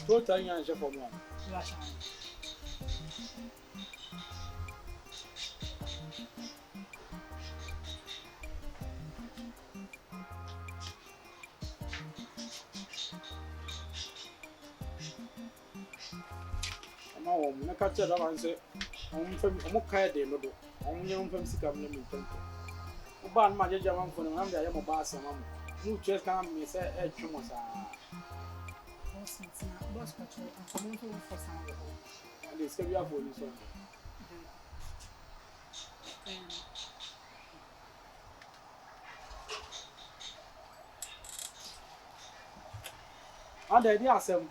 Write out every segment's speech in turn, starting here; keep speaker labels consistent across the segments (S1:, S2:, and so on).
S1: Total yan je for one. Ama o na ka tell that one say on kaya de no do. On nyam fam sika mo me tanto. O ba na ma je jama fo na ya mo ba asema mo. Mu chest kan me say e twemo sa.
S2: Boss control and community for sound.
S1: And this can be a police one. And the idea some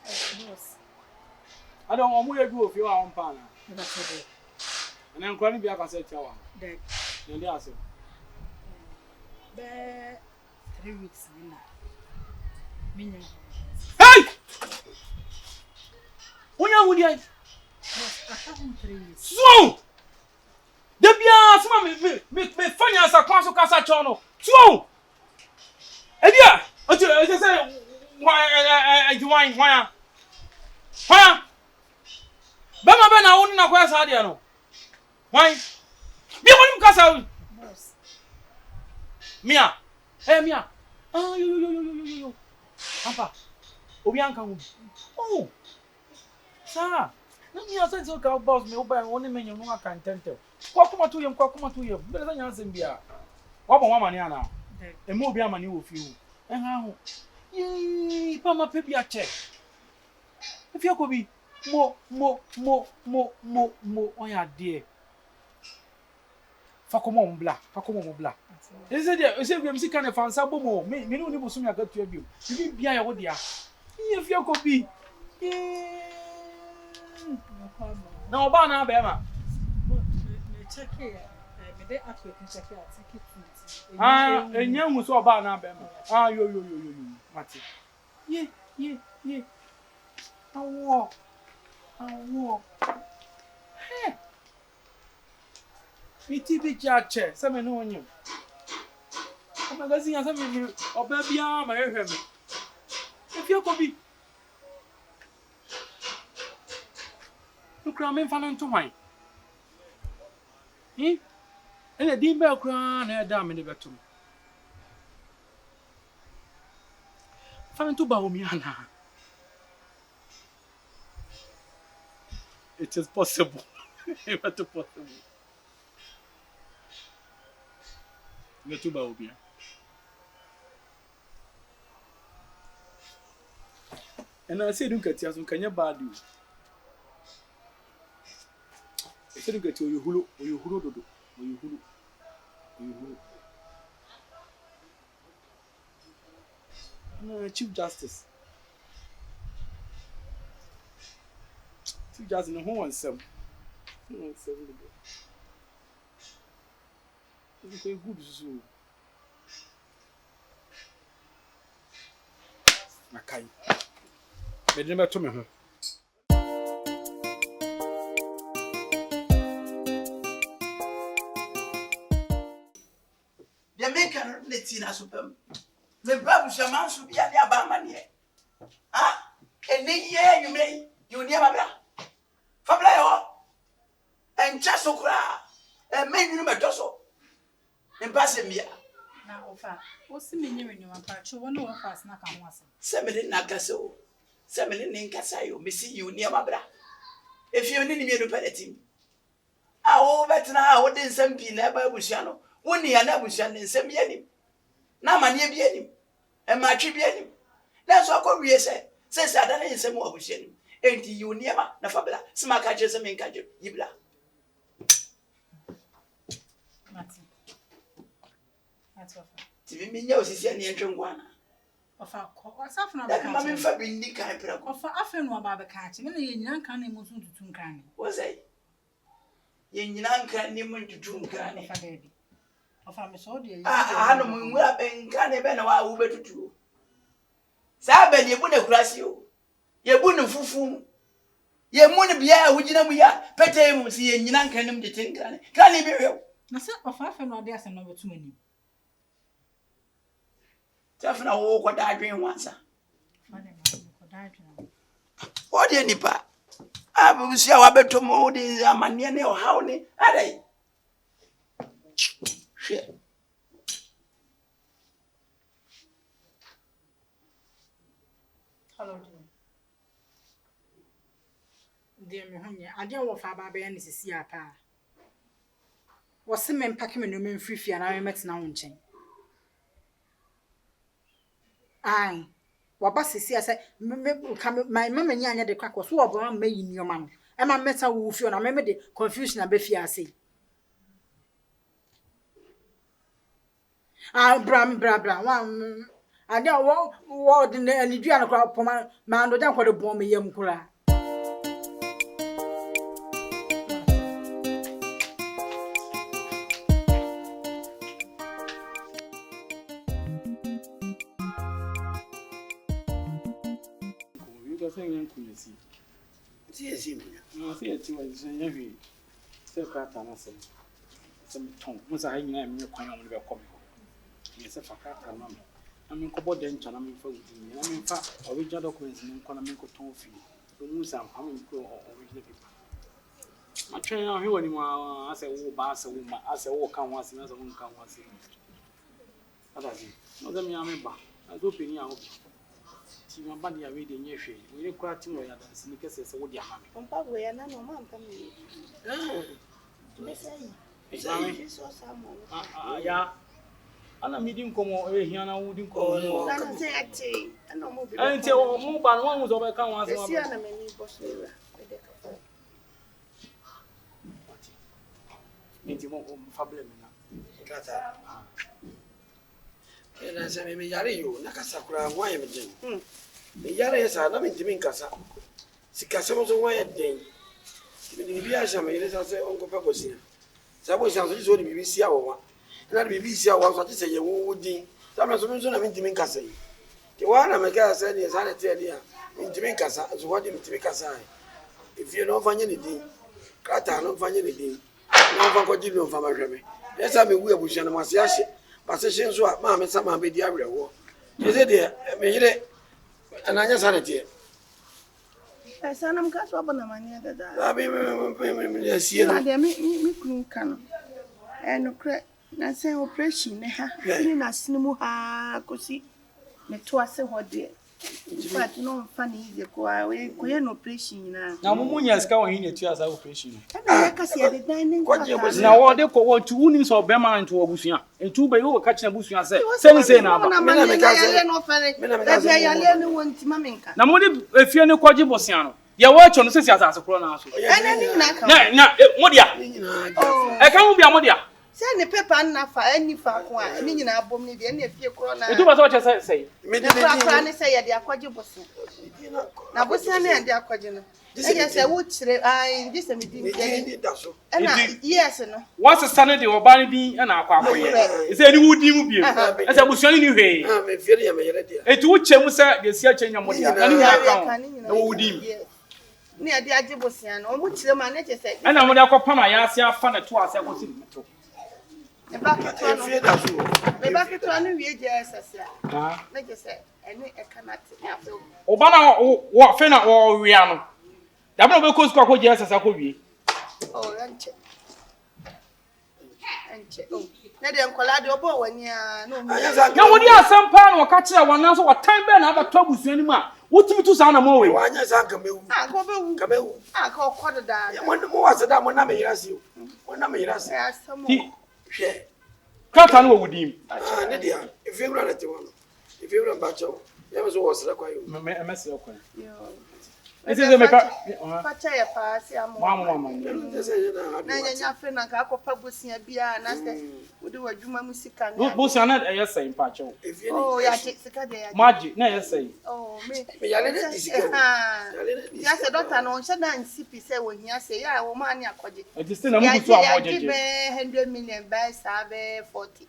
S2: Boss.
S1: I don't want to go if you are on pan.
S2: That's it.
S1: And I'm going to be a cassette tower.
S2: Dead.
S1: And they are some.
S2: Bear 3 weeks now. Minion.
S1: Hey! When you would yet?
S2: Boss, I have 3 weeks.
S1: So! The Bias, me funny as a council cassa channel. So! And yeah, I just say, why? Bama Ben, I wouldn't acquire Sadiano. Why? Be one casa.
S2: Boss.
S1: Mia. Hey, Mia. Oh, you. Papa. Obianca. Oh. Sir. Let me say so called boss me oba only men you no can tell. Kwakuma to yem. Better than answer bia. What one money now? E mo bia money wo fi wo. Eh ha ho. Yee, pama pe bia check. If you could be mo on ya dear. Fakomo mbla. Is it we see kind of fancy bomo. Me no ni bosumi aka to abi. Bi bia ya wo dia. If you could be
S2: No problem.
S1: na oba na be ma.
S2: Me check here. Me dey ask you check here. Take it.
S1: Enya hu so oba na be ma. Yo. Mati. Ye. Awo. Hey. Mi ti bi chache, se me no onyu. O magazine ya se me oba bia ma hwehwe me. If you could be Ukra me fa no nto hwan. Ene din be ukra na da me ne beto. Fa nto ba o mi ana. It is possible. It's possible. Nto ba o bia. And I said, look at you, can you bad you? I said, look at you, you hulu. No, Chief Justice. Chief Justice, no one some. It's a good zoo. Okay. Me never to me.
S3: The maker let's see us super. The babu shaman should be at the Abaman here. Ah, and the year you may, you never blah. Fabla and Chasokra, and maybe you may also. And passing me.
S2: Now, offer. What's the meaning when you are part? You want to offer a snack and once.
S3: Semelin Nakaso. Semelin in Casayo, Missy, you near my bra. If you need me to pay it him. I better now, what is some pin by Busiano? One year, Nabusian and some yenim. Now, my near him. And my trip him. That's what Korea said. Says I don't know some more Busian. Ain't you near my Fabla? Smack catches a main catcher, Yibla.
S2: That's offer.
S3: To be no, she's any entering one.
S2: Offer, what's up now?
S3: That mammy Fabi Nick I put up.
S2: Offer, I feel no about the catch. When you young canny moves to Tuncan.
S3: Was I? Yen Yanka Nimun to Tuncan.
S2: Offer, baby. Offer me so dear.
S3: I don't know up and can't even know Uber to do. Saben, you wouldn't cross you. You wouldn't fufu. You wouldn't be a would we are. Pete see and Yanka him to Tinkan. Can't be real.
S2: Now, sir, offer no there's a number too many.
S3: Definitely walk what I dream once. What the nipa? I will see our better mode is a maniane or howny. Are they? Shit.
S2: Hello, dear me, I don't know if I be any see a pa. Was some men packing me no men free and I met now on chain. Aye, what bus is here? I said, my mamma and the crack was what one made in your man. And my metal will feel, and I remember the confusion of Beffia say. Ah, bram, one. I don't want what in the Diana crowd for my man, don't want to bomb me, young cura.
S1: You can say in Quincy.
S3: See a simple.
S1: No, see it was heavy. Say, Catana said, some tongue. Once I hang on your coin on the coming. Yes, if I can't remember. I mean, Cobo Dench, and I mean, for me. I mean, fact, original documents in Conamico Tonfi. The news I'm coming to original people. My train out here anymore. I say, oh, Bass, I say, oh, come once, and as a woman come once. What I see? No, let me remember. I do penny out. My body are reading your shade. We didn't quite know that Snickers is what you're having.
S4: On Pablo, and no man coming.
S1: Yeah. And I'm meeting come over here and I wouldn't call.
S4: I say, I know more.
S1: I tell more than one was over come once.
S4: I see an enemy boss.
S1: Meeting Fabian.
S3: And I say, maybe you, Nakasakura, why am I? The Yaras are not in Casa. Sicasamos away at day. The Biasa made us say, Uncle Paposia. Some sounds only BBC hour. And BBC hour was to say, you would be. Sometimes I'm in Casa. The one I make us said is I tell you, in Timicasa, as what in Timicasa. If you don't find anything, Crata don't find anything. No one continue from my remy. Yes, I mean, we are with Yanamasiashi. But since what mamma some be the area war. Is it there? I mean, and I just had it here.
S4: I said, I'm got up on the money that
S3: I mean, yes, you know,
S4: me couldn't can. And no crack, not say operation, in a cinema, could see me twice a what dear. But no funny, you go away, no operation now.
S1: Now, Mumunya going in to us operation.
S4: And I can see the dining.
S1: Now, what they call 2 wounds of Bema into a bushia, and 2 by over catching a bushia. Say, now, now, if you're no Quajibosiano, your watch on the sisters as a chrono. Modia, I can't be a Modia.
S4: Send the paper and for any far one, and in our bomb, and if you're corona.
S1: You do what I say.
S4: I say, the aquajibos. Now, what's your name, the aquajino? Yes, I would say, I this meeting. Yes, no.
S1: What's a Sunday or Barney and Aqua? Is any wood you be? As I was showing you, it would change the search in your money. No wood
S4: near the Ajibosian, which the manager said.
S1: And I'm going to come my ass, I found it twice. I was in the
S4: the bucket to a new yes, let us say, and I cannot.
S1: Obana, what Fena or Riano? Double because Coco, yes, as I could be.
S4: Oh, and check. Oh, let them collide when you are no.
S1: Now, when you are some pan or catch one answer, what time Ben have a trouble anymore? What to sound a more? Why not
S4: come? I call quarter down.
S3: When the more as a damn when I may ask you. When I may ask you.
S1: Cut on with him.
S3: Lydia, if you run at one, if you run back, there was always a message.
S1: This is a
S4: pass. Mamma, friend, I got publishing beer and I said, we do a Juma music.
S1: Both are not a yes saying, Pacho.
S4: Oh, yeah, take the
S1: Magic, no, yes, say.
S4: Oh, me. Yes, a daughter, no, shut down, CP say when you say, I will money.
S1: It is still a movie to
S4: 100 million by Sabe 40.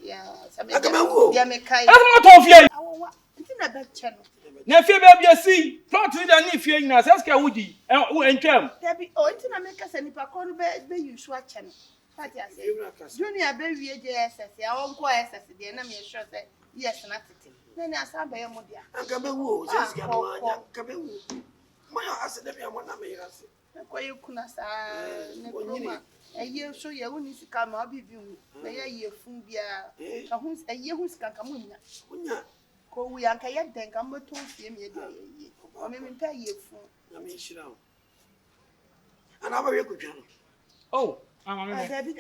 S4: Yeah, I'm not
S1: of you.
S4: It's in a bad channel.
S1: Nephew, baby, see, not with a nephew in us, ask a woody, and Cam.
S4: Debbie, oh, it's in America, and if I call the usual channel. Junior baby, yes, I won't go as the enemy shot. Yes, not it. Nani asabe ya modia.
S3: Ankabe wo sisi kama ankabe wo. Maya asede bia mo na me yase.
S4: Kwa yekuna sa ne kroma. Eye so ye woni sika ma obibi hu. Na ye fun bia. Ka hu eye hu sika ka mo nya.
S3: Unya.
S4: Ko wu ya ka ye den ka mo to fie me de ye. O me mpa ye fun.
S3: Na me shira o. Ana ba we kutwa no.
S1: Oh, mama.
S4: David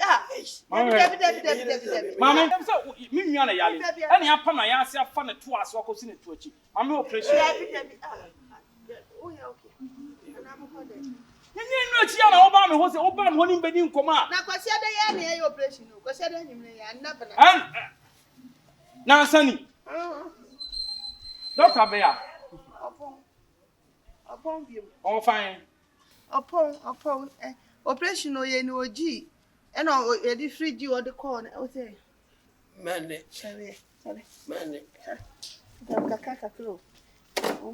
S1: Mama, so me nua na yale. Ene apa na ya ase afa na to ase akosi na to achi. Mama operation.
S4: David. Oh yeah, okay. Ana mo ko de.
S1: Nyenye achi ya na oba me ho se oba me ho ni mbedi nkoma.
S4: Na kwasi ade ya na ye operation o. Kwasi ade nyimre ya na bana.
S1: Na sani. Doctor Beya.
S4: Opon bi.
S1: Oh fine.
S4: Opon operation o ye ni oji. E no e di free o de call na o say.
S3: Mane.
S4: Sorry.
S3: Mane.
S4: Kaka kro.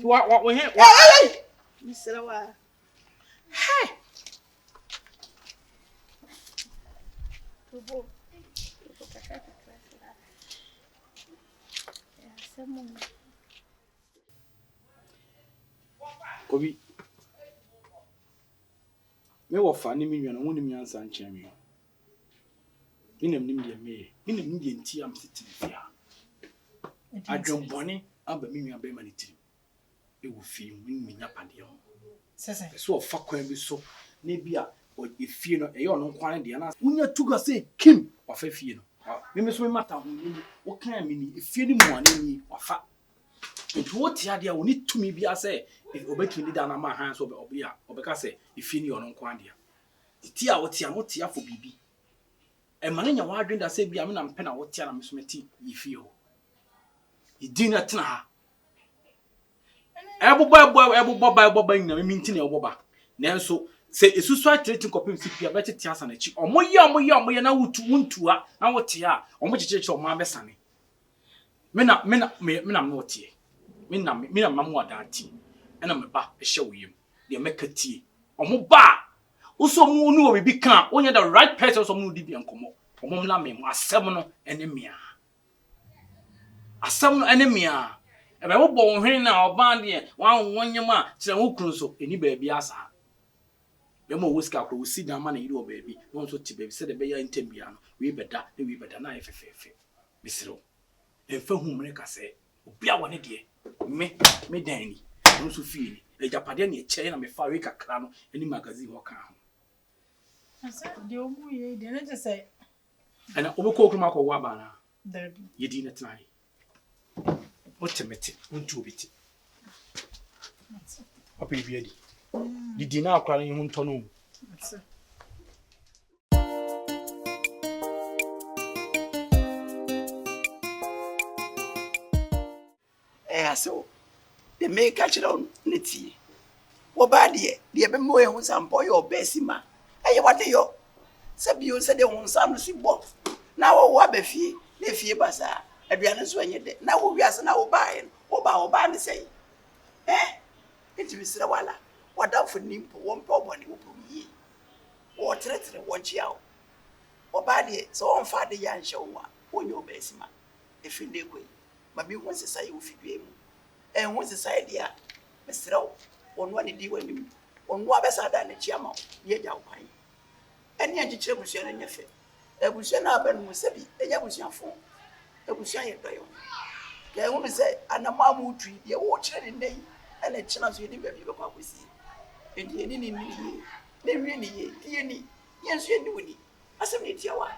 S1: What we here?
S4: Hey! Mr. Wa. Hey! Tubo.
S1: Kobi. Me wo fa ni minwa na woni mi ansa nkyɛn mi. Inem nim de me. Inem nim de nti am sitifia. Adwombɔne aba minwa be ma ne tiri. E wo fi mu nya pade ho.
S2: Sese.
S1: So fa kwan bi so na bia o efie no e ɔno nkwan de na. Wonya tuga say kim wafa fie no. Me so me mata ho ni wo kan mi ni efie ni mu ane ni wafa. Nti wo tia de a woni tumi bia say obetumi da na ma han so obe ya obeka say efie ni ɔno nkwan de. Ti a wo tia no tia fo bibi. E ma nya wa adwen da say bia me na mpe na wo tia na me so meti efie ho. Idina tena ha. Eboba nyina me minti na eboba. Nanso se esusu atretin kopim sipia be tete asa na chi. Omoye na wuntua na wote a omo chicheche omo abesane. Me na me wote. Me na mamu adati. Ena me ba ehye woyem. De meka tie. Omo ba. Uso mu nu obibi kan, onya the right person so mu di bi enkomo. Omo mla me mu asem no ene mia. Asem no ene mia. Ebe wo bo hwen na oba de wan wonyem a kire wo kunu so eni ba bia asa. Be mo wuska ko wusi dan ma na yiri oba bi. Won so ti be se de be ya ntem bia no. We beda na efefefe. Bisiro. Emfa hu mre kase. Obia wone de. Me dan ni. Won so fie ni. Ejapade na eche na me fa we kakra no eni magazine ho kan ho.
S2: Asa de omu ye de na je say.
S1: Ana obekọ okuma ko wa ba na.
S2: Dabi.
S1: Yedi na tnai. Otemete, untu obiti. Opi biedi. Didi na akra ni hu ntono.
S3: So the make catch on neti. Wo ba de be mo e hu sampo yo besima. Aye wade yo. Se bi o se de hu sam no si bo. Na wo wa ba fie, na fie basa. Aduane so enye de. Na wo wiase na wo ba e. Wo ba ne sei. Enti bisira wala. Wada fo nimpo wo mpa obone wo yi. Wo tretre wo chia wo. Wo ba de so on fa de ya nhye wo a. Wo nyo besima. Efi de koi. Ma bi hu se sai wo fidue mu. Hu se sai dia. Bisira wo. Onwa ne di wanim. Onwa besa da ne chia ma. Ye ja wo kwan. Eni anjikire busua na nyefe. Ebusua na aba no sebi. Enya busua fo. Ebusua ye doyo. Ya hu se anamamu tui de wo kire ne nei. Ene china so yedi baby be kwa kwesi. Enti eni ni ne wi ni ye. Die ni. Yenso ye ni woni. Asem ne tia wa.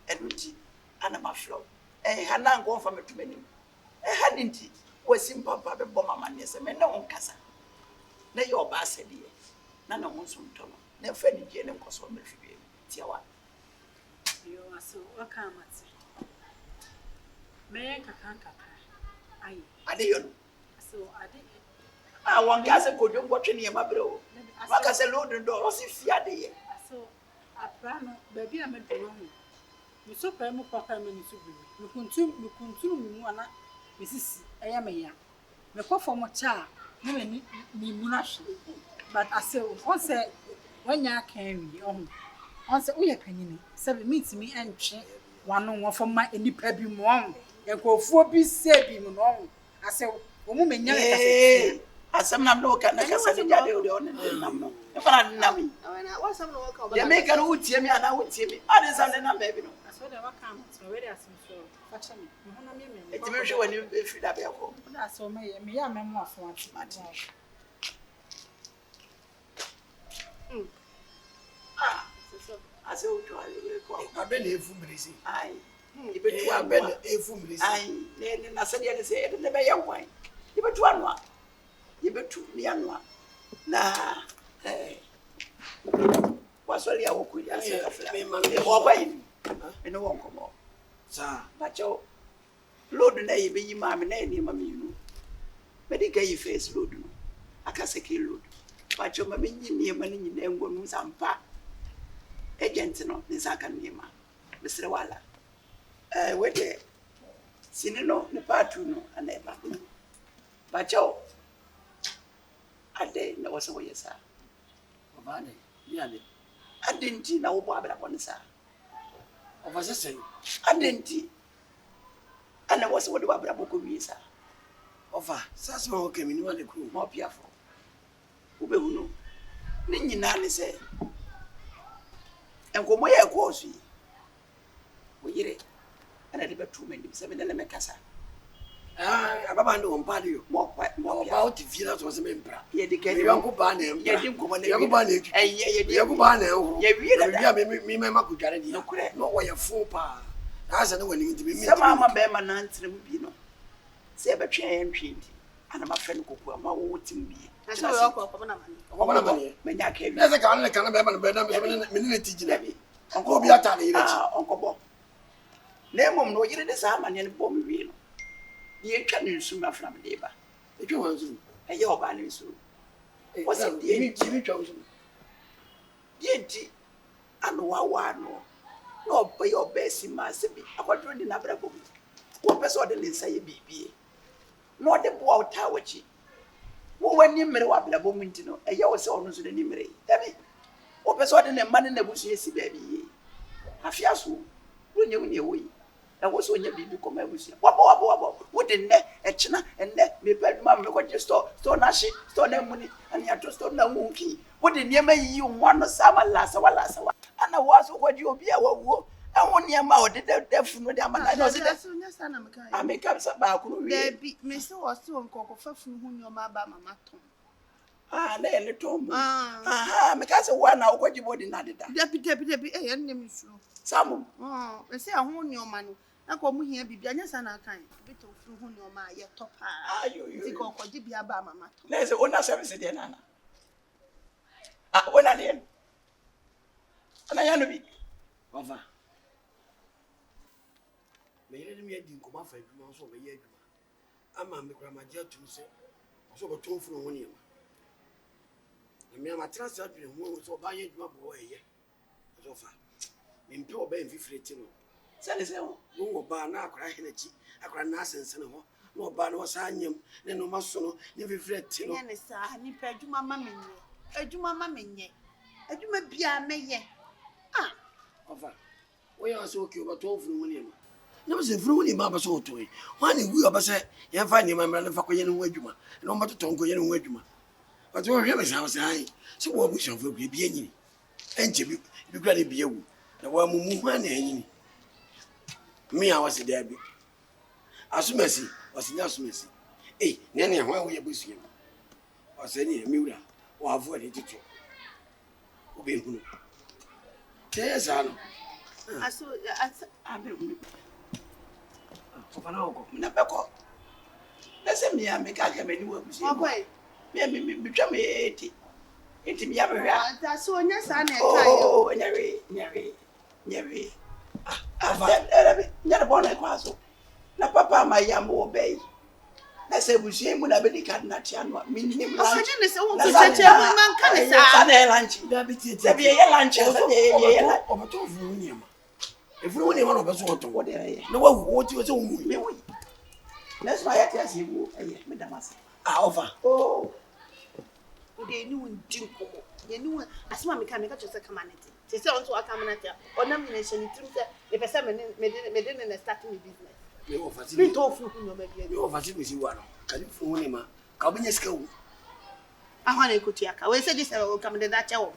S3: Enuti anama flow. Hana ngo fa metumani. Haninti kwesi mpapa be bo mama ne se me ne wonkasa. Na ye oba asedi ye. Na na wonso ntono. Na fa ni die ne nkoso mefie. Tia wa.
S2: Yo aso wakamati. Me kaka. Ai.
S3: Ade yo no.
S2: So ade
S3: Wan kase kodwo ngotwe ne ma bro. Maka se load do o si fi ade ye.
S2: so aprano baby ameduno hu. Me so pa mu papa me ni so bi. Me kuntum mu ana me sisi eya me ya. Me kofo mo cha me ni mu na hwe. But ase on say wanya kan wi on say uye panini se be meet me entwe wano wo for ma enipa bi mu on. Enkofuo bi se bi mu no. Ase wo mu menya me
S3: Eh, asam nam no ka na kasa de jade o de on nam no. E fara nam.
S4: Awana wasam no waka
S3: Ya me ka no utie mi ana utie mi. Ade sam de nam baby no.
S2: aso de waka am so we dey asim so facha me me ho na me
S3: E ti me hwe wani e fi da be ko.
S2: da aso me ye me ya me mo afo ati
S3: Mate. Ah, ase o to ale ko.
S5: Abe na efu mresi.
S3: Ai. Ibetu
S5: Abe na
S3: anwa.
S5: efu mresi.
S3: Ai, ne na se de se e de be ye wan. Ibetu anwa. Ibetu ni anwa. Na waswali ya woku ya se ka fla. O ba yi. Eno won komo.
S5: Sa.
S3: Ba cho. Load na yi be yi ma me na ni ma me yunu. Me de kai face load no. Aka se ke load. Ba cho ma be nyi ni ma ni na ngo nu sampa. Agent no ni saka ni ma. Besre wala. We de sini no ne patu no ana e ba. Ba cho. Ade na wasa wo yesa.
S5: Obane. Ni ade.
S3: Ade nti na wo bo abra bo ne sa.
S5: Obase sen.
S3: Ade nti ana wasa wo de abra bo ko wi sa.
S5: Ofa. Sasa o kemi ni wale ku.
S3: Ma piafo. Wo be hunu. Ne nyina ne se. Enkomo ye ko osu yi. Wo yire. Ana de betu me ndi se me na me kasa.
S5: Ababa ndo ompade yo.
S3: Mo
S5: Oba o ti vira so se me mpra.
S3: ye de
S5: Ye yanko ba na mpra.
S3: ye di nkomo na
S5: Yanko ba na etu.
S3: ye di
S5: Yanko ba na ehuru.
S3: ye wie da.
S5: Ya me me makudware di.
S3: Nokure.
S5: No wo ye fu pa. Na asa na wani nti me.
S3: Se mama be ma na ntre mu bi no. Se be twa ye ntwe ndi. Ana ma fe no kokoa ma wo tim bi.
S4: Aso yo ko na mani.
S5: Obaba na mani.
S3: Me nya ka bi.
S5: Na se ka na kana be ma na be na me ne ti jina.
S3: Dabi.
S5: Onko bi ata na ire ti.
S3: Onko bo. Na mom no yire de sa amane ne bom wi no. Ye twa ne nsu ma fra me de ba.
S5: Etwe wanzu.
S3: Eye oba ne nsu. What's it?
S5: Ni twa wanzu.
S3: Ye nti ano wa no. No be your best ma se bi. Akwadro di na bra bom. Wo pese o de le nsa ye bibie. No de bo awta wachi. Wo wani mere wa bla bom nti no. Eye wo se ono so de ni mere. Dabi. Wo pese o de ne ma ne na busu esi ba bi ye. Afia so. Wo nye wo ne wo yi. Na wo so nya bibi koma abusu. Wabo. Wo de ne e china enne me baduma me ko je store na shi store na muni ani ato store na wonki. Wo de niam yi wo no sama lasa wala. Ana wo aso ko ji obi a wo. Enwo niam a o de defu no de amana no se de.
S4: Aso nya sana me kan.
S3: Ameka sa ba ku no wi.
S4: Debi me se wo se won kokko fafunu hu nyoma ba mama ton.
S3: Na ele tombo. Meka se wo na wo ko ji body na deda.
S4: Debi ye nnem nsu.
S3: Samu.
S4: Me se aho nyoma no. Na ko mu hia bibia nya sana kan. Bi to furu hu nyoma ye topa.
S3: Ayo.
S4: Ti kokko ji bia ba mama ton.
S3: Na se ona service de nana. Ona de. Ana ya no bi.
S5: Ofa. Me yere mi edi nkoma fa adwuma so be ye adwuma. Ama me kura magia tu se. So be ton furu ho ne ma. Na me ma trust adwuma ho so ba ye adwuma bo ye. So fa. Me mpe oba mfifire ti no.
S3: Se wo.
S5: Wo ba na akura henachi. Akura na asense ne ho. No ba na wasa anyam. Ne no maso no. Ne mfifire ti no.
S4: Nya ne sa ni pa adwuma ma menye. Adwuma ma menye. Adwuma bia meye.
S5: Ofa. Wo ya so ki oba ton furu ho ne ma. Na se furu ho ne ma ba so to yi. Wa ne wi oba se ye fa ne ma mra ne fa ko ye ne ho adwuma. Ne o ma to ton ko ye ne ho adwuma. But wo hwe me sa say ai. Se wo bu shan furu bi enyini. Enje bi kura ne bi ewu. Na wa mu hu na enyini. Me a was there bi. Asumasi, was nya asumasi. Ne ho wo ye busu ye. Was ni mi wura. Wa avo ni tito. Obi hunu. Teza no.
S4: Aso
S3: Abe
S5: Ofa na oko.
S3: na beko. Na se mi a me ka ka me ni wa busi.
S4: Okoy.
S3: Me twa me eti. Eti mi a me hwa.
S4: Aso nya sa na e kai.
S3: Nyari. Nyara bona kwa so. Na papa ma yambo obey. Na se busi mu na be di kad na tia no. Mi ni mu.
S4: Ofa nya ne se won ko cheche man kan
S3: Sa
S4: sa.
S3: na lunch.
S5: Da bi ti ti.
S3: Se bi ye lunch, se ye lunch.
S5: Oba to furu ni ma. E furu ni ma no be so to.
S3: Wo de ye.
S5: Na wa wo ti o se wo mu.
S3: Me wo. Na so ya tia se wo eye me da mas.
S5: Ofa.
S3: Oh.
S4: Ode ni won din komo. Ye ni won asema me ka chose kamanete. Se se on so akamanete. Onam ni nation ni trim se e pese me ne start me business.
S5: Me ofa ti.
S4: Me to furu hu nyoma bia.
S5: Me ofa ti me si wa no. Can you phone him? Come in your school.
S4: I want to go to Yaka. We said this, I will come to that show.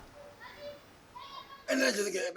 S5: And I just get